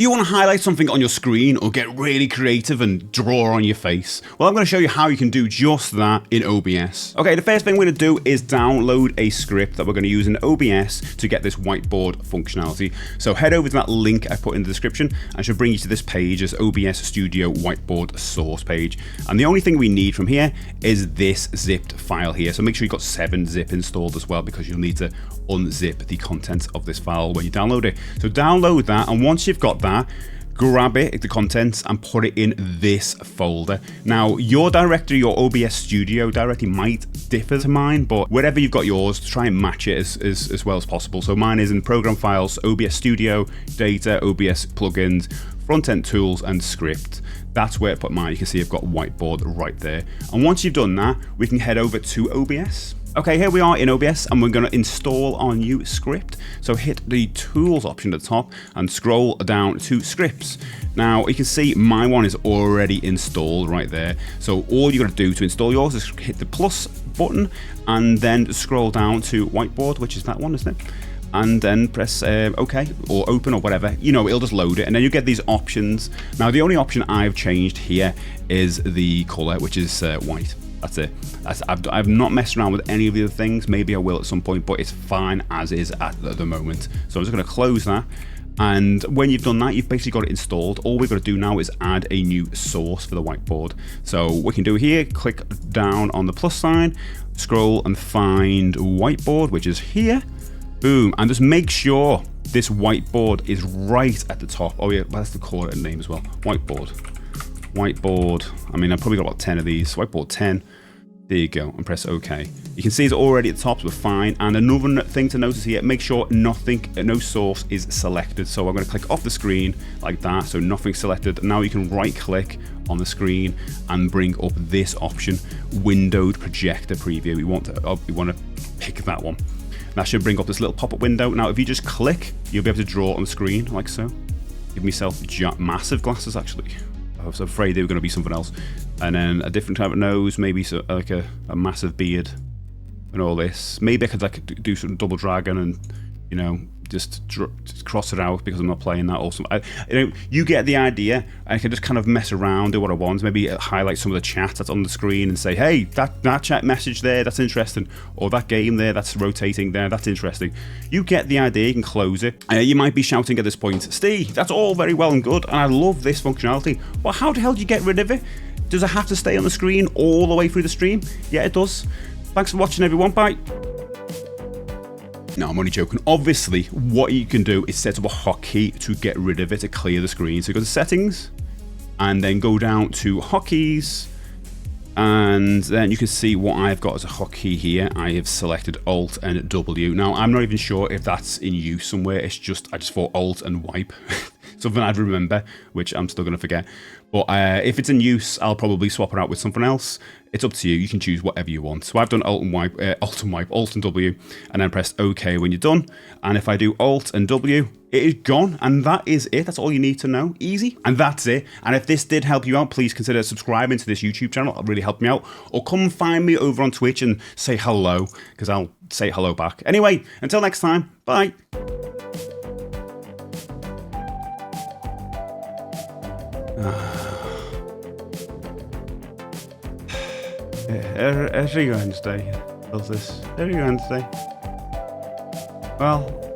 Do you want to highlight something on your screen or get really creative and draw on your face? Well, I'm going to show you how you can do just that in OBS. Okay, the first thing we're going to do is download a script that we're going to use in OBS to get this whiteboard functionality. So head over to that link I put in the description and it should bring you to this page, this OBS Studio whiteboard source page. And the only thing we need from here is this zipped file here. So make sure you've got 7-zip installed as well, because you'll need to unzip the contents of this file when you download it. So download that, and once you've got that, grab it, the contents, and put it in this folder. Now, your directory, your OBS Studio directory might differ to mine, but wherever you've got yours, try and match it as well as possible. So mine is in Program Files, OBS Studio, Data, OBS Plugins, Front-End Tools, and Script. That's where I put mine. You can see I've got Whiteboard right there. And once you've done that, we can head over to OBS. Okay, here we are in OBS, and we're going to install our new script. So hit the Tools option at the top and scroll down to Scripts. Now, you can see my one is already installed right there. So all you got to do to install yours is hit the plus button and then scroll down to Whiteboard, which is that one, isn't it? And then press OK or open or whatever. You know, it'll just load it, and then you get these options. Now, the only option I've changed here is the color, which is white. That's it. I've not messed around with any of the other things. Maybe I will at some point, but it's fine as is at the moment. So I'm just going to close that. And when you've done that, you've basically got it installed. All we've got to do now is add a new source for the whiteboard. So what we can do here, click down on the plus sign, scroll and find whiteboard, which is here. Boom. And just make sure this whiteboard is right at the top. Oh yeah, that's the core name as well. Whiteboard. I mean, I've probably got about 10 of these. Whiteboard 10. There you go, and press OK. You can see it's already at the top, so we're fine. And another thing to notice here, make sure no source is selected. So I'm going to click off the screen like that, so nothing's selected. Now you can right click on the screen and bring up this option, Windowed Projector Preview. We want to pick that one. That should bring up this little pop-up window. Now, if you just click, you'll be able to draw on the screen like so. Give myself massive glasses, actually. I was afraid they were going to be something else. And then a different type of nose, maybe like a massive beard and all this. Maybe I could like do some double dragon and, you know, just cross it out because I'm not playing that awesome. You know, you get the idea. I can just kind of mess around, do what I want. Maybe highlight some of the chat that's on the screen and say, hey, that chat message there, that's interesting. Or that game there, that's rotating there, that's interesting. You get the idea, you can close it. You might be shouting at this point, Steve, that's all very well and good, and I love this functionality, but how the hell do you get rid of it? Does it have to stay on the screen all the way through the stream? Yeah, it does. Thanks for watching, everyone. Bye. No, I'm only joking. Obviously, what you can do is set up a hotkey to get rid of it, to clear the screen. So go to Settings, and then go down to Hotkeys, and then you can see what I've got as a hotkey here. I have selected Alt and W. Now, I'm not even sure if that's in use somewhere. It's just, I just thought Alt and Wipe. Something I'd remember, which I'm still going to forget. But if it's in use, I'll probably swap it out with something else. It's up to you. You can choose whatever you want. So I've done Alt and W, and then press OK when you're done. And if I do Alt and W, it is gone. And that is it. That's all you need to know. Easy. And that's it. And if this did help you out, please consider subscribing to this YouTube channel. It'll really help me out. Or come find me over on Twitch and say hello, because I'll say hello back. Anyway, until next time, bye. Every Wednesday does this. Every Wednesday. Well,